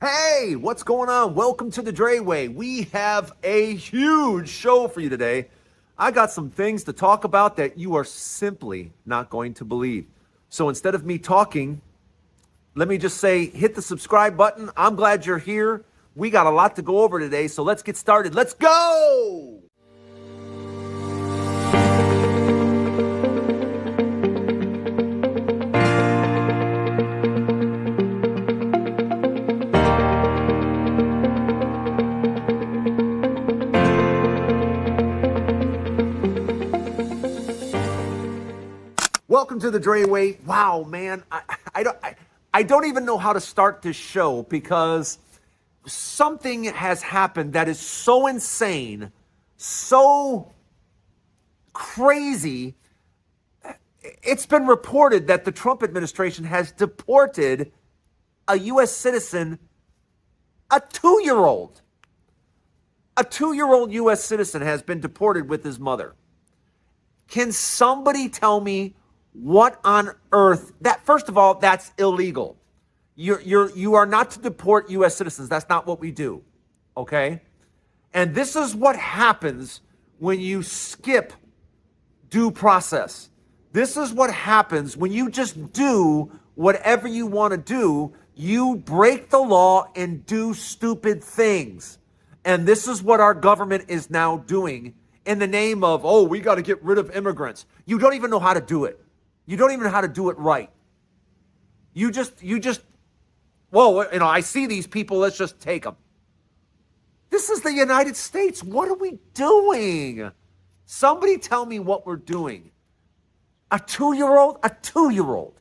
Hey, what's going on? Welcome to the Dray Way. We have a huge show for you today. I got some things to talk about that you are simply not going to believe. So instead of me talking, let me just say, hit the subscribe button. I'm glad you're here. We got a lot to go over today, so let's get started. Let's go! Welcome to the Dray Way. Wow, man, I don't even know how to start this show because something has happened that is so insane, so crazy. It's been reported that the Trump administration has deported a U.S. citizen, a 2-year-old. A 2-year-old U.S. citizen has been deported with his mother. Can somebody tell me what on earth that? First of all, that's illegal. You are not to deport U.S. citizens. That's not what we do. Okay? And this is what happens when you skip due process. This is what happens when you just do whatever you want to do. You break the law and do stupid things. And this is what our government is now doing in the name of, oh, we got to get rid of immigrants. You don't even know how to do it. You don't even know how to do it right. You just, whoa, I see these people, let's just take them. This is the United States. What are we doing? Somebody tell me what we're doing. A 2-year-old? A 2-year-old.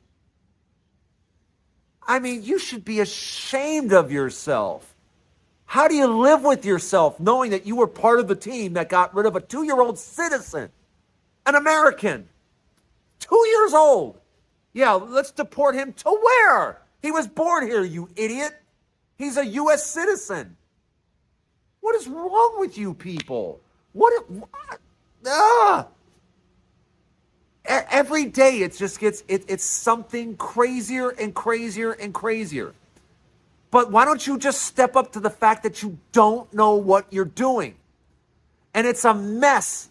I mean, you should be ashamed of yourself. How do you live with yourself knowing that you were part of the team that got rid of a 2-year-old citizen, an American, 2 years old? Yeah, let's deport him to where? He was born here, you idiot. He's a U.S. citizen. What is wrong with you people? Every day it just gets, it's something crazier and crazier and crazier. But why don't you just step up to the fact that you don't know what you're doing? And it's a mess.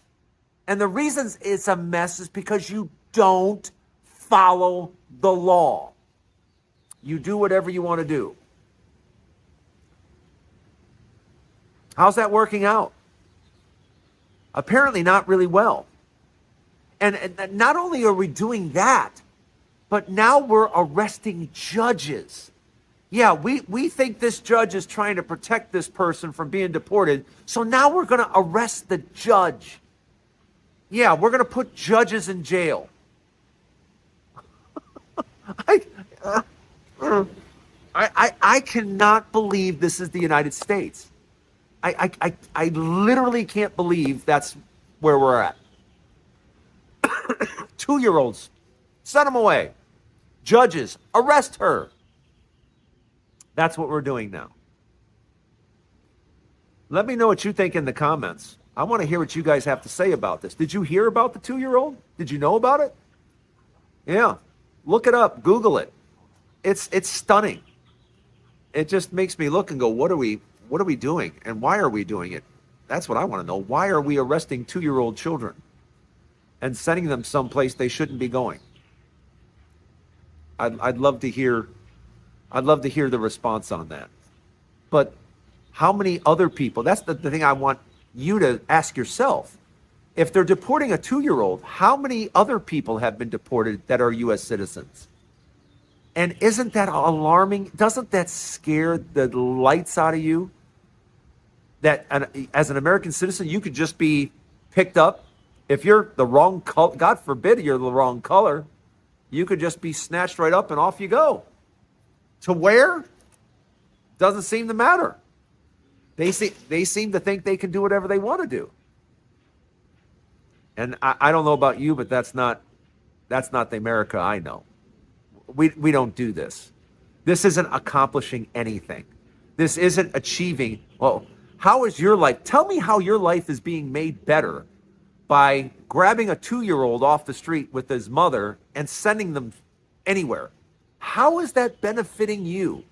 And the reason it's a mess is because you don't follow the law. You do whatever you want to do. How's that working out? Apparently not really well. And not only are we doing that, but now we're arresting judges. Yeah, we think this judge is trying to protect this person from being deported, so now we're going to arrest the judge. Yeah, we're going to put judges in jail. I cannot believe this is the United States. I literally can't believe that's where we're at. 2-year-olds, send them away. Judges, arrest her. That's what we're doing now. Let me know what you think in the comments. I want to hear what you guys have to say about this. Did you hear about the 2-year-old? Did you know about it? Yeah. Look it up. Google it. It's stunning. It just makes me look and go, what are we doing? And why are we doing it? That's what I want to know. Why are we arresting 2-year-old children and sending them someplace they shouldn't be going? I'd love to hear the response on that. But how many other people? That's the thing I want you to ask yourself. If they're deporting a 2-year-old, how many other people have been deported that are U.S. citizens? And isn't that alarming? Doesn't that scare the lights out of you? That as an American citizen, you could just be picked up. If you're the wrong color, God forbid you're the wrong color, you could just be snatched right up and off you go. To where? Doesn't seem to matter. They seem to think they can do whatever they want to do. And I don't know about you, but that's not the America I know. We don't do this. This isn't accomplishing anything. This isn't achieving. Well, how is your life? Tell me how your life is being made better by grabbing a 2-year-old off the street with his mother and sending them anywhere. How is that benefiting you?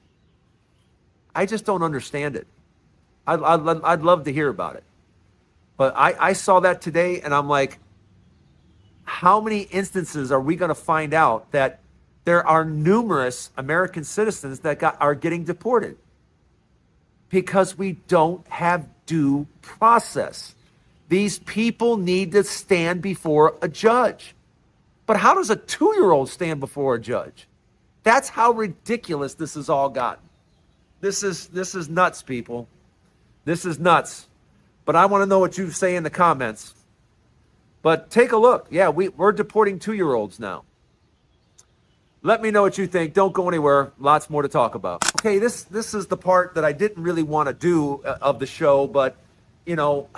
I just don't understand it. I'd love to hear about it. But I saw that today and I'm like, how many instances are we going to find out that there are numerous American citizens that are getting deported because we don't have due process? These people need to stand before a judge. But how does a 2-year-old stand before a judge? That's how ridiculous this has all gotten. This is nuts, people. This is nuts. But I want to know what you say in the comments. But take a look. Yeah, we're deporting 2-year-olds now. Let me know what you think. Don't go anywhere. Lots more to talk about. Okay, this is the part that I didn't really want to do of the show, but, you know,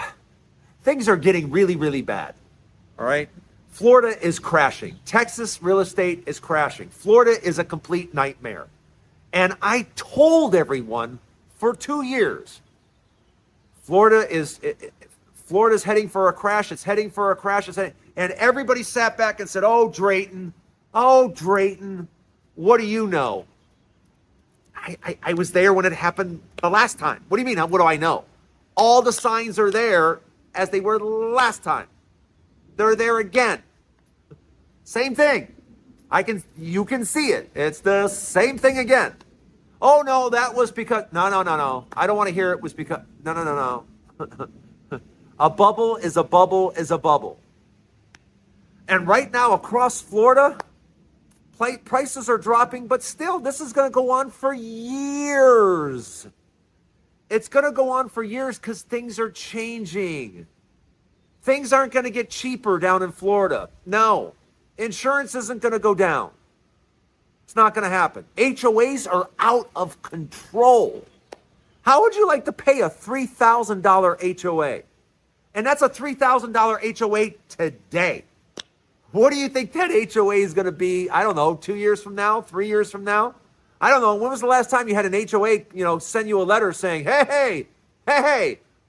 things are getting really, really bad. All right? Florida is crashing. Texas real estate is crashing. Florida is a complete nightmare. And I told everyone for 2 years, Florida's heading for a crash. It's heading for a crash. And everybody sat back and said, oh, Drayton, what do you know? I was there when it happened the last time. What do you mean? What do I know? All the signs are there as they were last time. They're there again. Same thing. You can see it. It's the same thing again. Oh no, that was because, no. I don't want to hear it was because, no. A bubble is a bubble is a bubble. And right now across Florida, prices are dropping, but still, this is going to go on for years. It's going to go on for years because things are changing. Things aren't going to get cheaper down in Florida. No. Insurance isn't going to go down. It's not going to happen. HOAs are out of control. How would you like to pay a $3,000 HOA? And that's a $3,000 HOA today. What do you think that HOA is going to be, I don't know, 2 years from now, 3 years from now? I don't know. When was the last time you had an HOA, send you a letter saying, hey,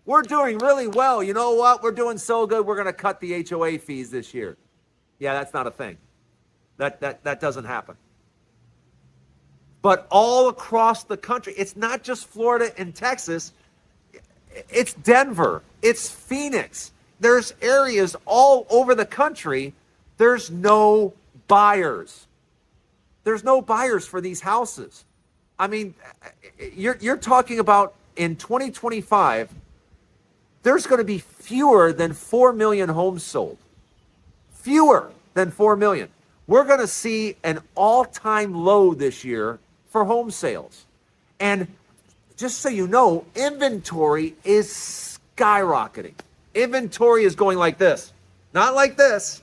we're doing really well. You know what? We're doing so good. We're going to cut the HOA fees this year. Yeah, that's not a thing. That doesn't happen. But all across the country, it's not just Florida and Texas. It's Denver. It's Phoenix. There's areas all over the country. There's no buyers. There's no buyers for these houses. I mean, you're talking about in 2025, there's going to be fewer than 4 million homes sold. Fewer than 4 million. We're going to see an all-time low this year for home sales. And just so you know, inventory is skyrocketing. Inventory is going like this. Not like this.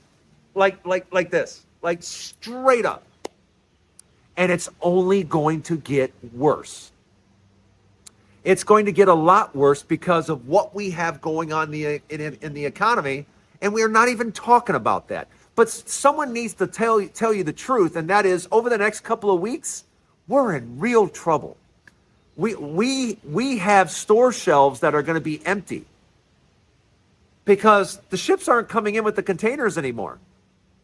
Like this. Like straight up. And it's only going to get worse. It's going to get a lot worse because of what we have going on in the economy, and we're not even talking about that. But someone needs to tell you the truth, and that is, over the next couple of weeks, we're in real trouble. We have store shelves that are going to be empty because the ships aren't coming in with the containers anymore.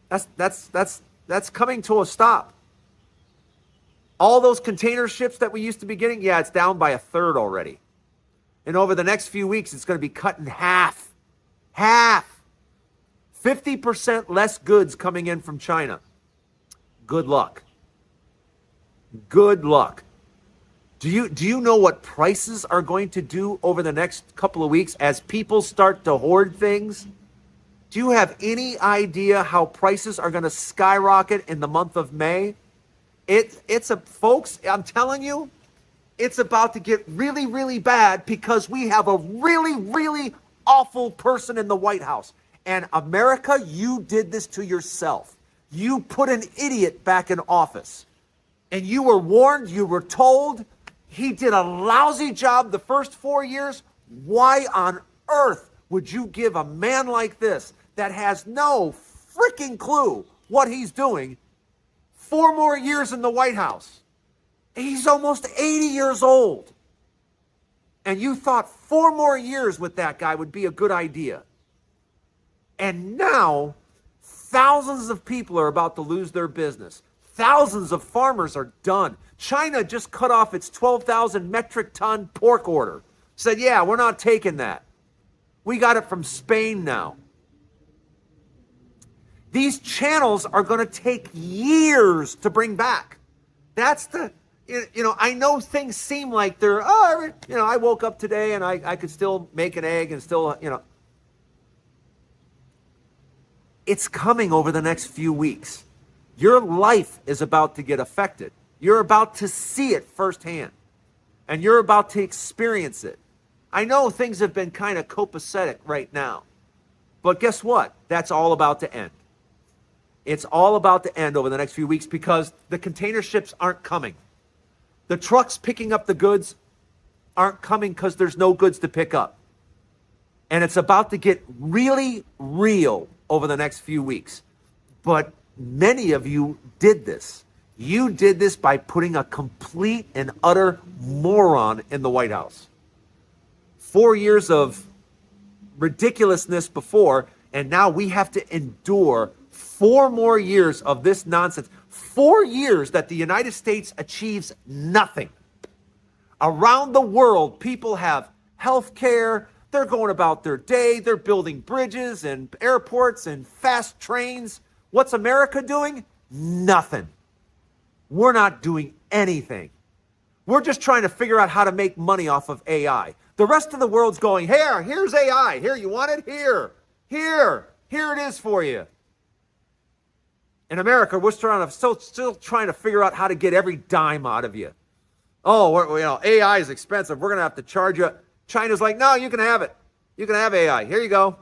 That's coming to a stop. All those container ships that we used to be getting, yeah, it's down by a third already. And over the next few weeks, it's going to be cut in half. Half. 50% less goods coming in from China. Good luck. Good luck. Do you know what prices are going to do over the next couple of weeks as people start to hoard things? Do you have any idea how prices are going to skyrocket in the month of May? Folks, I'm telling you, it's about to get really, really bad because we have a really, really awful person in the White House. And America, you did this to yourself. You put an idiot back in office. And you were warned, you were told, he did a lousy job the first 4 years. Why on earth would you give a man like this that has no freaking clue what he's doing 4 more years in the White House? He's almost 80 years old. And you thought 4 more years with that guy would be a good idea. And now, thousands of people are about to lose their business. Thousands of farmers are done. China just cut off its 12,000 metric ton pork order. Said, yeah, we're not taking that. We got it from Spain now. These channels are going to take years to bring back. That's the, I know things seem like they're, I woke up today and I could still make an egg and still, It's coming over the next few weeks. Your life is about to get affected. You're about to see it firsthand. And you're about to experience it. I know things have been kind of copacetic right now. But guess what? That's all about to end. It's all about to end over the next few weeks because the container ships aren't coming. The trucks picking up the goods aren't coming because there's no goods to pick up. And it's about to get really real over the next few weeks. But many of you did this. You did this by putting a complete and utter moron in the White House. 4 years of ridiculousness before, and now we have to endure 4 more years of this nonsense. 4 years that the United States achieves nothing. Around the world, people have health care. They're going about their day. They're building bridges and airports and fast trains. What's America doing? Nothing. We're not doing anything. We're just trying to figure out how to make money off of AI. The rest of the world's going, here's AI. Here, you want it? Here it is for you. In America, we're still trying to figure out how to get every dime out of you. Oh, AI is expensive. We're going to have to charge you. China's like, no, you can have it. You can have AI. Here you go.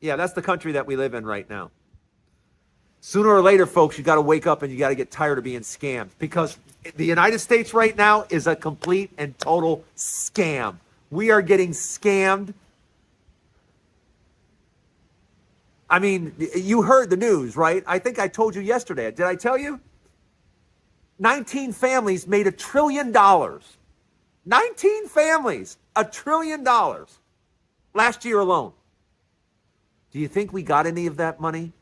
Yeah, that's the country that we live in right now. Sooner or later, folks, you got to wake up and you got to get tired of being scammed because the United States right now is a complete and total scam. We are getting scammed. I mean, you heard the news, right? I think I told you yesterday. Did I tell you? 19 families made $1 trillion. 19 families, $1 trillion last year alone. Do you think we got any of that money?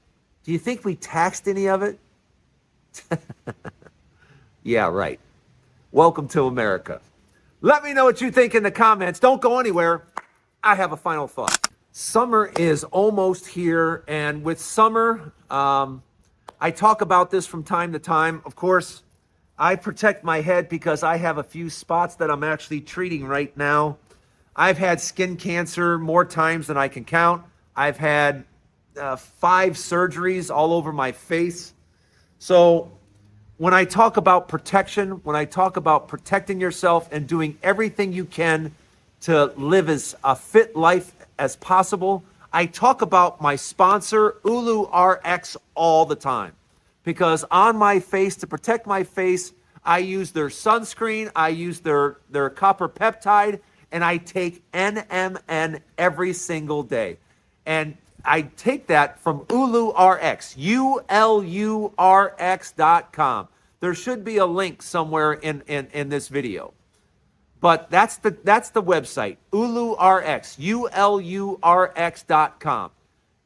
Do you think we taxed any of it? Yeah, right. Welcome to America. Let me know what you think in the comments. Don't go anywhere. I have a final thought. Summer is almost here, and with summer, I talk about this from time to time. Of course, I protect my head because I have a few spots that I'm actually treating right now. I've had skin cancer more times than I can count. I've had 5 surgeries all over my face. So when I talk about protection, when I talk about protecting yourself and doing everything you can to live as a fit life as possible, I talk about my sponsor, UluRX, all the time. Because on my face, to protect my face, I use their sunscreen, I use their copper peptide, and I take NMN every single day. And I take that from UluRX, UluRX.com. There should be a link somewhere in this video. But that's the website, UluRX, UluRX.com.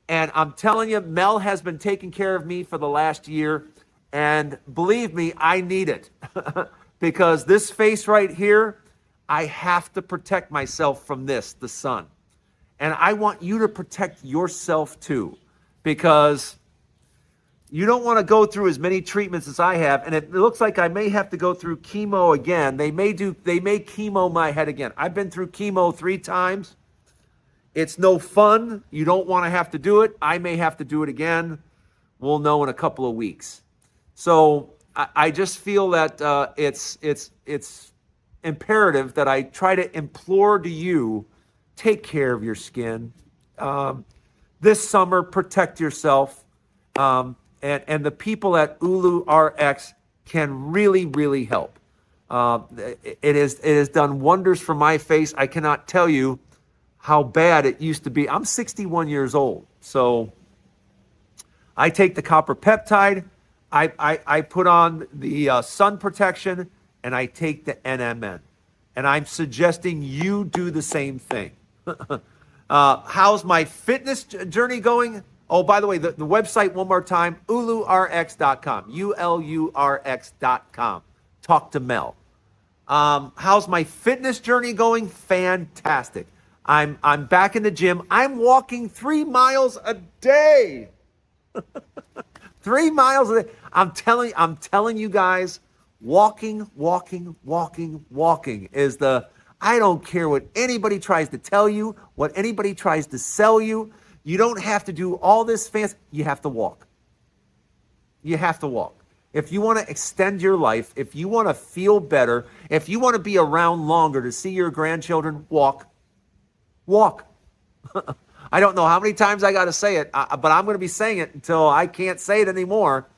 And I'm telling you, Mel has been taking care of me for the last year. And believe me, I need it. Because this face right here, I have to protect myself from this, the sun. And I want you to protect yourself too. Because you don't want to go through as many treatments as I have. And it looks like I may have to go through chemo again. They may chemo my head again. I've been through chemo 3 times. It's no fun. You don't want to have to do it. I may have to do it again. We'll know in a couple of weeks. So I just feel that it's imperative that I try to implore to you, take care of your skin. This summer, protect yourself. And the people at UluRX can really, really help. It has done wonders for my face. I cannot tell you how bad it used to be. I'm 61 years old, so I take the copper peptide, I put on the sun protection, and I take the NMN. And I'm suggesting you do the same thing. How's my fitness journey going? Oh, by the way, the website one more time, UluRX.com, ULURX.com. Talk to Mel. How's my fitness journey going? Fantastic. I'm back in the gym. I'm walking 3 miles a day. 3 miles a day. I'm telling you guys, walking is I don't care what anybody tries to tell you, what anybody tries to sell you. You don't have to do all this fancy. You have to walk. You have to walk. If you want to extend your life, if you want to feel better, if you want to be around longer to see your grandchildren, walk. Walk. I don't know how many times I got to say it, but I'm going to be saying it until I can't say it anymore.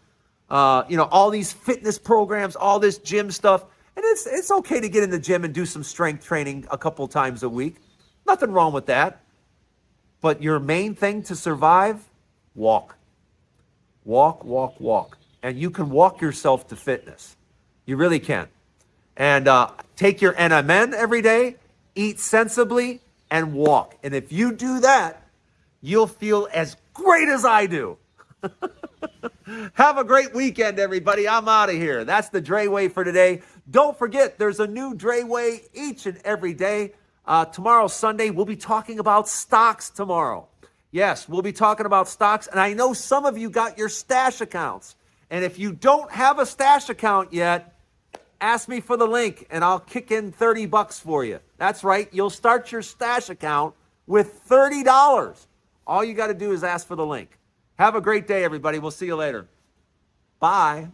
All these fitness programs, all this gym stuff, and it's okay to get in the gym and do some strength training a couple times a week. Nothing wrong with that. But your main thing to survive, walk. Walk. And you can walk yourself to fitness. You really can. And take your NMN every day, eat sensibly, and walk. And if you do that, you'll feel as great as I do. Have a great weekend, everybody. I'm out of here. That's the Dray Way for today. Don't forget, there's a new Dray Way each and every day. Tomorrow, Sunday, we'll be talking about stocks tomorrow. Yes, we'll be talking about stocks. And I know some of you got your stash accounts. And if you don't have a stash account yet, ask me for the link and I'll kick in $30 for you. That's right. You'll start your stash account with $30. All you got to do is ask for the link. Have a great day, everybody. We'll see you later. Bye.